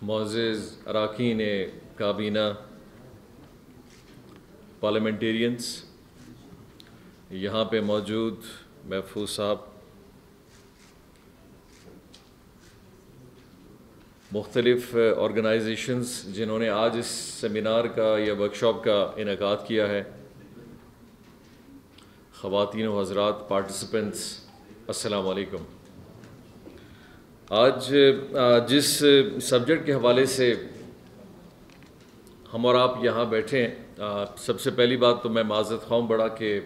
معزز اراکین کابینہ، پارلیمنٹیرینز، یہاں پہ موجود محفوظ صاحب، مختلف آرگنائزیشنز جنہوں نے آج اس سیمینار کا یا ورکشاپ کا انعقاد کیا ہے، خواتین و حضرات پارٹیسپینٹس، السلام علیکم۔ آج جس سبجیکٹ کے حوالے سے ہم اور آپ یہاں بیٹھے ہیں، سب سے پہلی بات تو میں معذرت خواہ بڑا کہ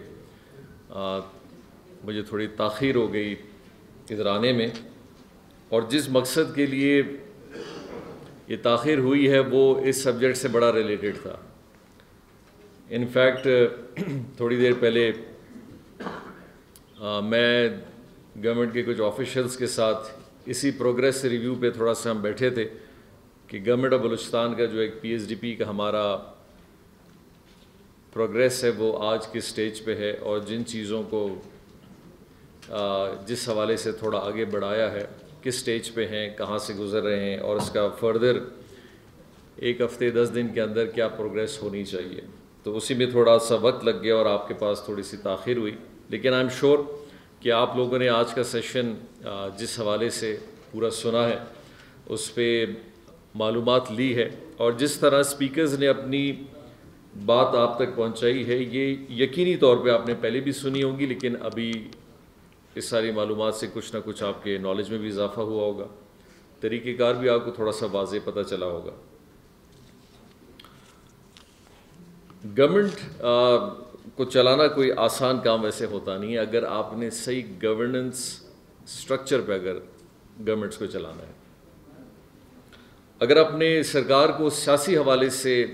مجھے تھوڑی تاخیر ہو گئی ادھر آنے میں، اور جس مقصد کے لیے یہ تاخیر ہوئی ہے وہ اس سبجیکٹ سے بڑا ریلیٹڈ تھا۔ انفیکٹ تھوڑی دیر پہلے میں گورنمنٹ کے کچھ آفیشلز کے ساتھ اسی پروگریس ریویو پہ تھوڑا سا ہم بیٹھے تھے کہ گورنمنٹ آف بلوچستان کا جو ایک پی ایس ڈی پی کا ہمارا پروگریس ہے وہ آج کس سٹیج پہ ہے، اور جن چیزوں کو جس حوالے سے تھوڑا آگے بڑھایا ہے کس سٹیج پہ ہیں، کہاں سے گزر رہے ہیں، اور اس کا فردر 1 ہفتے 10 دن کے اندر کیا پروگریس ہونی چاہیے۔ تو اسی میں تھوڑا سا وقت لگ گیا اور آپ کے پاس تھوڑی سی تاخیر ہوئی، لیکن آئی ایم شیور کہ آپ لوگوں نے آج کا سیشن جس حوالے سے پورا سنا ہے اس پہ معلومات لی ہے، اور جس طرح سپیکرز نے اپنی بات آپ تک پہنچائی ہے یہ یقینی طور پہ آپ نے پہلے بھی سنی ہوگی، لیکن ابھی اس ساری معلومات سے کچھ نہ کچھ آپ کے نالج میں بھی اضافہ ہوا ہوگا، طریقہ کار بھی آپ کو تھوڑا سا واضح پتہ چلا ہوگا۔ گورنمنٹ کو چلانا کوئی آسان کام ویسے ہوتا نہیں ہے اگر آپ نے صحیح گورننس سٹرکچر پہ اگر گورنمنٹس کو چلانا ہے۔ اگر اپنے سرکار کو سیاسی حوالے سے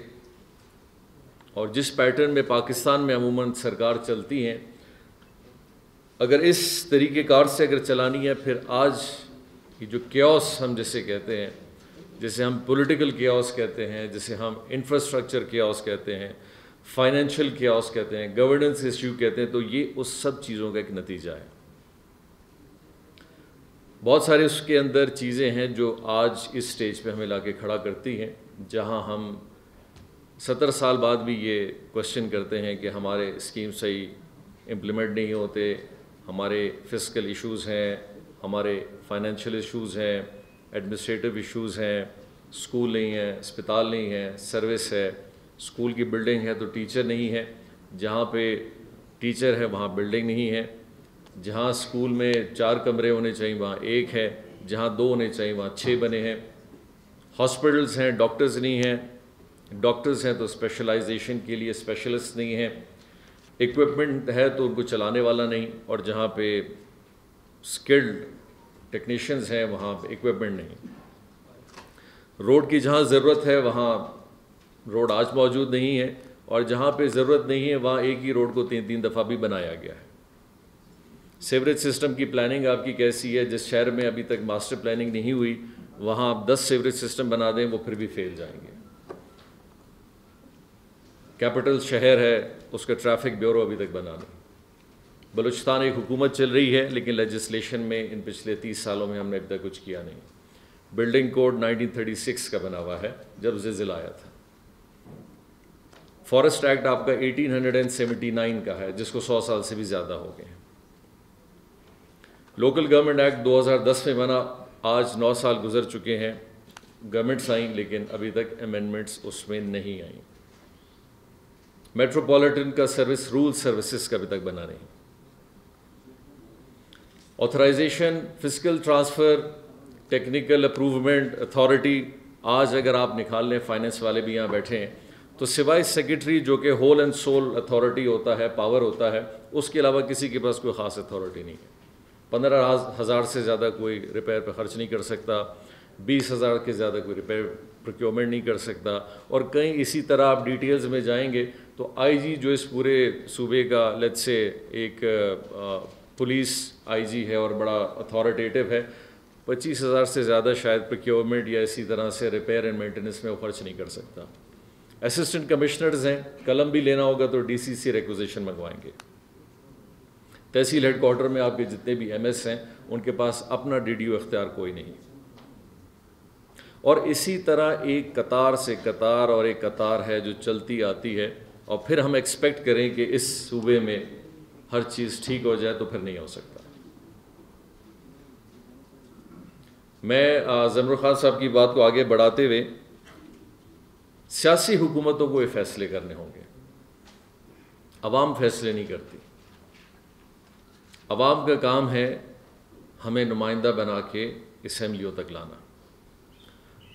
اور جس پیٹرن میں پاکستان میں عموماً سرکار چلتی ہیں، اگر اس طریقہ کار سے اگر چلانی ہے، پھر آج یہ جو کیوس ہم جسے کہتے ہیں، جسے ہم پولیٹیکل کیوس کہتے ہیں، جسے ہم انفراسٹرکچر کیوس کہتے ہیں، فائنینشیل کیوس کہتے ہیں، گورننس ایشو کہتے ہیں، تو یہ اس سب چیزوں کا ایک نتیجہ ہے۔ بہت سارے اس کے اندر چیزیں ہیں جو آج اس سٹیج پہ ہمیں لا کے کھڑا کرتی ہیں، جہاں ہم 70 سال بعد بھی یہ کوشچن کرتے ہیں کہ ہمارے اسکیم صحیح امپلیمنٹ نہیں ہوتے، ہمارے فسکل ایشوز ہیں، ہمارے فائنینشیل ایشوز ہیں، ایڈمنسٹریٹو ایشوز ہیں، اسکول نہیں ہیں، اسپتال نہیں ہیں، سروس ہے، اسکول کی بلڈنگ ہے تو ٹیچر نہیں ہے، جہاں پہ ٹیچر ہے وہاں بلڈنگ نہیں ہے، جہاں اسکول میں 4 کمرے ہونے چاہیے وہاں 1 ہے، جہاں 2 ہونے چاہیے وہاں 6 بنے ہیں، ہاسپٹلز ہیں ڈاکٹرز نہیں ہیں، ڈاکٹرز ہیں تو اسپیشلائزیشن کے لیے اسپیشلسٹ نہیں ہیں، ایکوپمنٹ ہے تو ان کو چلانے والا نہیں، اور جہاں پہ اسکلڈ ٹیکنیشینز ہیں وہاں پہ ایکوپمنٹ نہیں، روڈ کی جہاں ضرورت ہے وہاں روڈ آج موجود نہیں ہے، اور جہاں پہ ضرورت نہیں ہے وہاں ایک ہی روڈ کو 3 دفعہ بھی بنایا گیا ہے۔ سیوریج سسٹم کی پلاننگ آپ کی کیسی ہے؟ جس شہر میں ابھی تک ماسٹر پلاننگ نہیں ہوئی وہاں آپ 10 سیوریج سسٹم بنا دیں وہ پھر بھی فیل جائیں گے۔ کیپٹل شہر ہے، اس کا ٹریفک بیورو ابھی تک بنا نہیں۔ بلوچستان ایک حکومت چل رہی ہے لیکن لیجسلیشن میں ان پچھلے 30 سالوں میں ہم نے ابھی تک کچھ کیا نہیں۔ بلڈنگ کوڈ 1936 کا بنا ہوا ہے جب زلزلہ آیا تھا۔ فارسٹ ایکٹ آپ کا 1879 کا ہے جس کو 100 سال سے بھی زیادہ ہو گئے ہیں۔ لوکل گورنمنٹ ایکٹ 2010 میں بنا، آج 9 سال گزر چکے ہیں، گورنمنٹس آئیں لیکن ابھی تک امینڈمنٹس اس میں نہیں آئیں۔ میٹروپولیٹن کا سروس رول سروسز کا ابھی تک بنا نہیں۔ Authorization, fiscal transfer, technical improvement authority, آج اگر آپ نکال لیں، فائنینس والے بھی یہاں بیٹھے ہیں، تو سوائے سیکرٹری جو کہ ہول اینڈ سول اتھارٹی ہوتا ہے، پاور ہوتا ہے، اس کے علاوہ کسی کے پاس کوئی خاص اتھارٹی نہیں ہے۔ 15,000 سے زیادہ کوئی ریپیئر پہ خرچ نہیں کر سکتا، 20,000 کے زیادہ کوئی ریپیئر پروکیورمنٹ نہیں کر سکتا، اور کہیں اسی طرح آپ ڈیٹیلز میں جائیں گے تو آئی جی جو اس پورے صوبے کا لیٹس سے ایک پولیس آئی جی ہے اور بڑا اتھارٹیٹیو ہے، 25,000 سے زیادہ شاید پروکیورمنٹ یا اسی طرح سے ریپیئر اینڈ مینٹیننس میں وہ خرچ نہیں کر سکتا۔ اسسٹنٹ کمشنرز ہیں، قلم بھی لینا ہوگا تو ڈی سی سے ریکوزیشن منگوائیں گے۔ تحصیل ہیڈ کوارٹر میں آپ کے جتنے بھی ایم ایس ہیں ان کے پاس اپنا ڈی ڈی او اختیار کوئی نہیں۔ اور اسی طرح ایک قطار سے قطار اور ایک قطار ہے جو چلتی آتی ہے، اور پھر ہم ایکسپیکٹ کریں کہ اس صوبے میں ہر چیز ٹھیک ہو جائے تو پھر نہیں ہو سکتا۔ میں ضمر خان صاحب کی بات کو آگے بڑھاتے ہوئے، سیاسی حکومتوں کو یہ فیصلے کرنے ہوں گے، عوام فیصلے نہیں کرتی۔ عوام کا کام ہے ہمیں نمائندہ بنا کے اسمبلیوں تک لانا،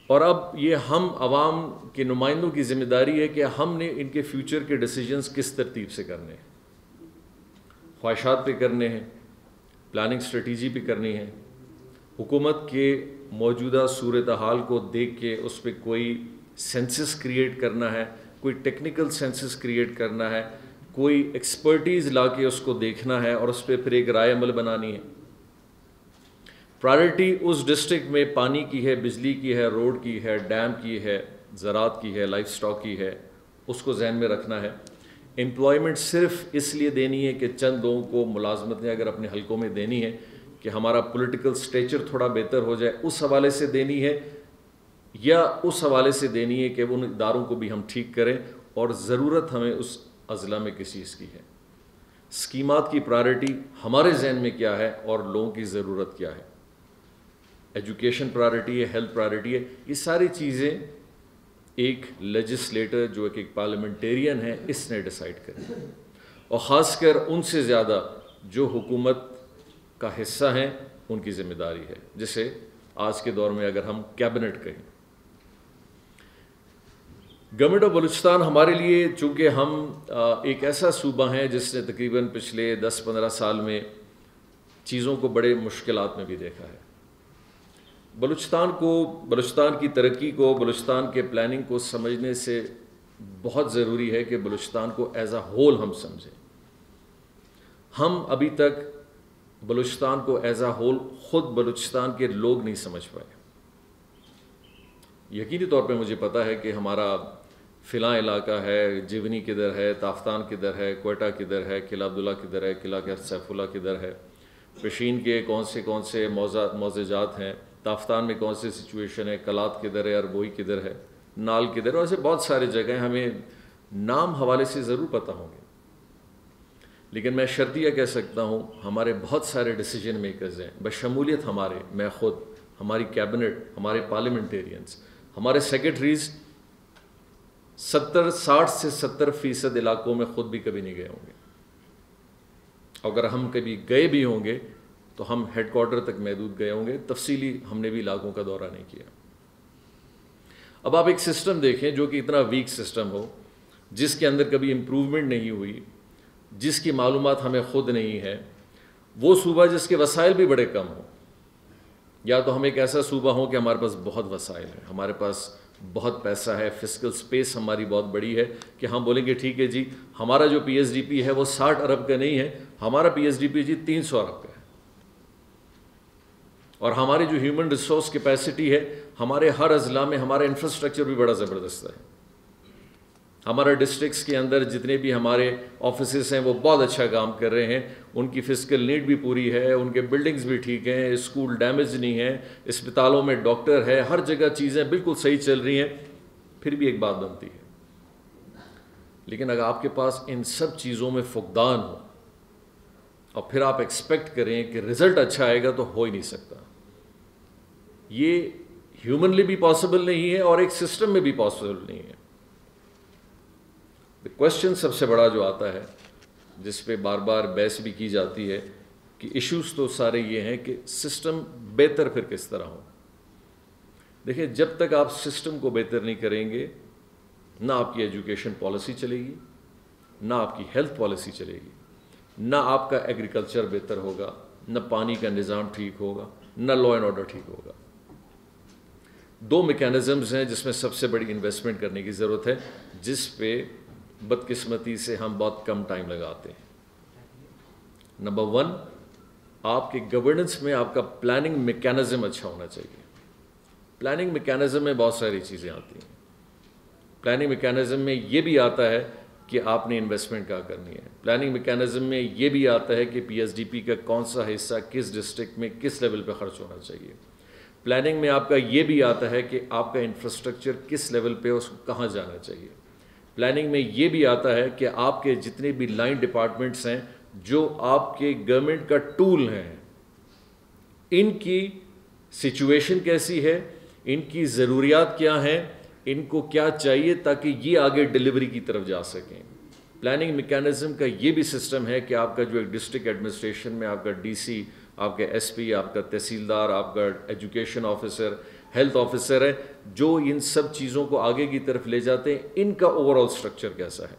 اور اب یہ ہم عوام کے نمائندوں کی ذمہ داری ہے کہ ہم نے ان کے فیوچر کے ڈیسیجنز کس ترتیب سے کرنے ہیں، خواہشات پہ کرنے ہیں، پلاننگ اسٹریٹجی پہ کرنی ہے، حکومت کے موجودہ صورتحال کو دیکھ کے اس پہ کوئی سینسس کریٹ کرنا ہے، کوئی ٹیکنیکل سینسس کریٹ کرنا ہے، کوئی ایکسپرٹیز لا کے اس کو دیکھنا ہے اور اس پہ پھر ایک رائے عمل بنانی ہے۔ پرائرٹی اس ڈسٹرکٹ میں پانی کی ہے، بجلی کی ہے، روڈ کی ہے، ڈیم کی ہے، زراعت کی ہے، لائف سٹاک کی ہے، اس کو ذہن میں رکھنا ہے۔ امپلائمنٹ صرف اس لیے دینی ہے کہ چند لوگوں کو ملازمتیں اگر اپنے حلقوں میں دینی ہے کہ ہمارا پولیٹیکل سٹیچر تھوڑا بہتر ہو جائے، اس حوالے سے دینی ہے، یا اس حوالے سے دینی ہے کہ ان اداروں کو بھی ہم ٹھیک کریں، اور ضرورت ہمیں اس اضلاع میں کس چیز کی ہے۔ اسکیمات کی پرائرٹی ہمارے ذہن میں کیا ہے اور لوگوں کی ضرورت کیا ہے، ایجوکیشن پرائرٹی ہے، ہیلتھ پرائرٹی ہے، یہ ساری چیزیں ایک لیجسلیٹر جو ایک پارلیمنٹیرین ہے اس نے ڈیسائیڈ کریں، اور خاص کر ان سے زیادہ جو حکومت کا حصہ ہیں ان کی ذمہ داری ہے، جسے آج کے دور میں اگر ہم کیبنٹ کہیں۔ گورنمنٹ آف بلوچستان ہمارے لیے، چونکہ ہم ایک ایسا صوبہ ہیں جس نے تقریباً پچھلے 10-15 سال میں چیزوں کو بڑے مشکلات میں بھی دیکھا ہے، بلوچستان کی ترقی کو، بلوچستان کے پلاننگ کو سمجھنے سے بہت ضروری ہے کہ بلوچستان کو ایز اے ہول ہم سمجھیں۔ ہم ابھی تک بلوچستان کو ایز اے ہول خود بلوچستان کے لوگ نہیں سمجھ پائے۔ یقینی طور پہ مجھے پتہ ہے کہ ہمارا فلاں علاقہ ہے، جیونی کدھر ہے، تافتان کدھر ہے، کوئٹہ کدھر ہے، قلعہ عبداللہ کدھر ہے، قلعہ سیف اللہ کدھر ہے، پشین کے کون سے موضوعات ہیں، تافتان میں کون سی سچویشن ہے، کلات کدھر ہے، اربوئی کدھر ہے، نال کدھر ہے، ایسے بہت سارے جگہیں ہمیں نام حوالے سے ضرور پتہ ہوں گے، لیکن میں شرطیہ کہہ سکتا ہوں ہمارے بہت سارے ڈیسیجن میکرز ہیں، بشمولیت ہمارے، میں خود، ہماری کیبنٹ، ہمارے پارلیمنٹیرینز، ہمارے سیکرٹریز 60 سے 70% علاقوں میں خود بھی کبھی نہیں گئے ہوں گے، اگر ہم کبھی گئے بھی ہوں گے تو ہم ہیڈ کوارٹر تک محدود گئے ہوں گے، تفصیلی ہم نے بھی علاقوں کا دورہ نہیں کیا۔ اب آپ ایک سسٹم دیکھیں جو کہ اتنا ویک سسٹم ہو، جس کے اندر کبھی امپروومنٹ نہیں ہوئی، جس کی معلومات ہمیں خود نہیں ہے، وہ صوبہ جس کے وسائل بھی بڑے کم ہوں، یا تو ہم ایک ایسا صوبہ ہوں کہ ہمارے پاس بہت وسائل ہیں، ہمارے پاس بہت پیسہ ہے، فسکل سپیس ہماری بہت بڑی ہے کہ ہم بولیں گے ٹھیک ہے جی ہمارا جو پی ایس ڈی پی ہے وہ 60 ارب کا نہیں ہے، ہمارا پی ایس ڈی پی جی 300 ارب کا ہے، اور ہماری جو ہیومن ریسورس کیپیسٹی ہے، ہمارے ہر اضلاع میں ہمارا انفراسٹرکچر بھی بڑا زبردست ہے، ہمارا ڈسٹرکٹس کے اندر جتنے بھی ہمارے آفیسز ہیں وہ بہت اچھا کام کر رہے ہیں، ان کی فزیکل نیڈ بھی پوری ہے، ان کے بلڈنگز بھی ٹھیک ہیں، اسکول ڈیمیج نہیں ہے، اسپتالوں میں ڈاکٹر ہے، ہر جگہ چیزیں بالکل صحیح چل رہی ہیں۔ پھر بھی ایک بات بنتی ہے، لیکن اگر آپ کے پاس ان سب چیزوں میں فقدان ہو اور پھر آپ ایکسپیکٹ کریں کہ رزلٹ اچھا آئے گا، تو ہو ہی نہیں سکتا۔ یہ ہیومنلی بھی پاسبل نہیں ہے اور ایک سسٹم میں بھی پاسبل نہیں ہے۔ کوشچن سب سے بڑا جو آتا ہے، جس پہ بار بار بحث بھی کی جاتی ہے، کہ ایشوز تو سارے یہ ہیں کہ سسٹم بہتر پھر کس طرح ہو۔ دیکھیں، جب تک آپ سسٹم کو بہتر نہیں کریں گے، نہ آپ کی ایجوکیشن پالیسی چلے گی، نہ آپ کی ہیلتھ پالیسی چلے گی، نہ آپ کا ایگریکلچر بہتر ہوگا، نہ پانی کا نظام ٹھیک ہوگا، نہ لا اینڈ آرڈر ٹھیک ہوگا۔ دو میکینزمز ہیں جس میں سب سے بڑی انویسٹمنٹ کرنے کی ضرورت ہے، جس پہ بدقسمتی سے ہم بہت کم ٹائم لگاتے ہیں۔ نمبر 1، آپ کے گورننس میں آپ کا پلاننگ میکینزم اچھا ہونا چاہیے۔ پلاننگ میکینزم میں بہت ساری چیزیں آتی ہیں۔ پلاننگ میکینزم میں یہ بھی آتا ہے کہ آپ نے انویسٹمنٹ کیا کرنی ہے۔ پلاننگ میکینزم میں یہ بھی آتا ہے کہ پی ایس ڈی پی کا کون سا حصہ کس ڈسٹرکٹ میں کس لیول پہ خرچ ہونا چاہیے۔ پلاننگ میں آپ کا یہ بھی آتا ہے کہ آپ کا انفراسٹرکچر کس لیول پہ اس کو کہاں جانا چاہیے. پلاننگ میں یہ بھی آتا ہے کہ آپ کے جتنے بھی لائن ڈپارٹمنٹس ہیں جو آپ کے گورنمنٹ کا ٹول ہیں, ان کی سچویشن کیسی ہے, ان کی ضروریات کیا ہیں, ان کو کیا چاہیے تاکہ یہ آگے ڈلیوری کی طرف جا سکیں. پلاننگ میکینزم کا یہ بھی سسٹم ہے کہ آپ کا جو ایک ڈسٹرکٹ ایڈمنسٹریشن میں آپ کا ڈی سی, آپ کا ایس پی, آپ کا تحصیلدار, آپ کا ایجوکیشن آفیسر, ہیلتھ آفیسر ہے, جو ان سب چیزوں کو آگے کی طرف لے جاتے ہیں, ان کا اوور آل اسٹرکچر کیسا ہے.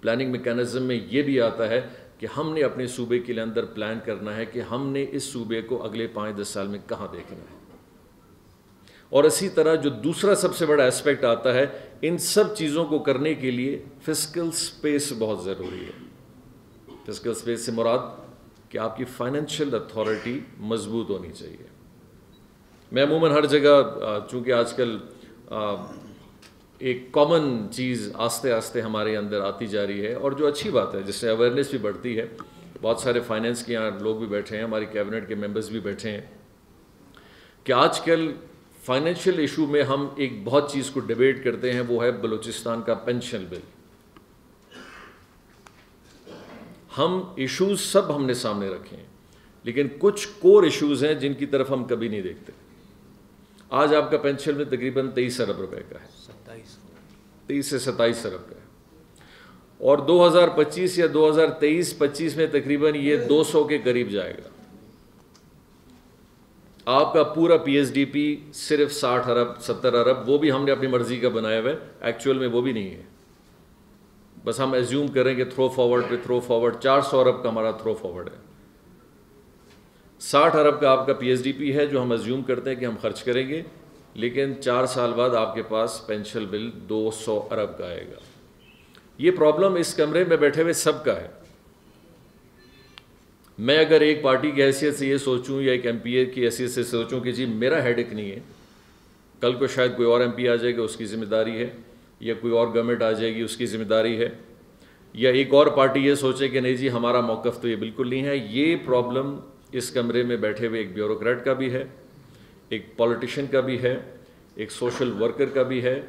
پلاننگ میکینزم میں یہ بھی آتا ہے کہ ہم نے اپنے صوبے کے اندر پلان کرنا ہے کہ ہم نے اس صوبے کو اگلے 5-10 سال میں کہاں دیکھنا ہے. اور اسی طرح جو دوسرا سب سے بڑا اسپیکٹ آتا ہے, ان سب چیزوں کو کرنے کے لیے فسکل سپیس بہت ضروری ہے. فسکل سپیس سے مراد کہ آپ کی فائنینشیل اتھارٹی مضبوط ہونی چاہیے. میں عموماً ہر جگہ, چونکہ آج کل ایک کامن چیز آہستہ آہستہ ہمارے اندر آتی جا رہی ہے, اور جو اچھی بات ہے, جس سے اویئرنیس بھی بڑھتی ہے. بہت سارے فائنینس کے یہاں لوگ بھی بیٹھے ہیں, ہماری کیبنٹ کے ممبرز بھی بیٹھے ہیں, کہ آج کل فائنینشیل ایشو میں ہم ایک بہت چیز کو ڈیبیٹ کرتے ہیں, وہ ہے بلوچستان کا پینشن بل. ہم ایشوز سب ہم نے سامنے رکھے ہیں, لیکن کچھ کور ایشوز ہیں جن کی طرف ہم کبھی نہیں دیکھتے. آج آپ کا پینشن بل تقریباً 23 ارب روپے کا ہے, 23 سے 27 ارب کا ہے, اور 2025 یا 2023-25 میں تقریباً یہ 200 کے قریب جائے گا. آپ کا پورا پی ایس ڈی پی صرف 60 ارب 70 ارب, وہ بھی ہم نے اپنی مرضی کا بنایا ہوا ہے, ایکچوئل میں وہ بھی نہیں ہے. بس ہم ایزیوم کریں کہ تھرو فارورڈ پہ تھرو فارورڈ 400 ارب کا ہمارا تھرو فارورڈ ہے. 60 ارب کا آپ کا پی ایس ڈی پی ہے جو ہم ایزیوم کرتے ہیں کہ ہم خرچ کریں گے, لیکن 4 سال بعد آپ کے پاس پینشن بل 200 ارب کا آئے گا. یہ پرابلم اس کمرے میں بیٹھے ہوئے سب کا ہے. میں اگر ایک پارٹی کی حیثیت سے یہ سوچوں یا ایک ایم پی اے کی حیثیت سے سوچوں کہ جی میرا ہیڈ ایک نہیں ہے, کل کو شاید کوئی اور ایم پی آ جائے گا, اس کی ذمہ داری ہے, یا کوئی اور گورنمنٹ آ جائے گی, اس کی ذمہ داری ہے, یا ایک اور پارٹی یہ سوچے کہ نہیں جی ہمارا موقف تو یہ بالکل نہیں ہے. یہ پرابلم اس کمرے میں بیٹھے ہوئے ایک بیوروکریٹ کا بھی ہے, ایک پولیٹیشین کا بھی ہے, ایک سوشل ورکر کا بھی ہے,